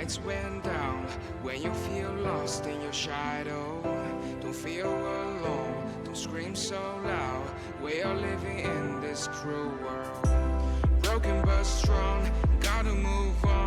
lights went down. When you feel lost in your shadow, don't feel alone, don't scream so loud. We are living in this cruel world, broken but strong, gotta move on.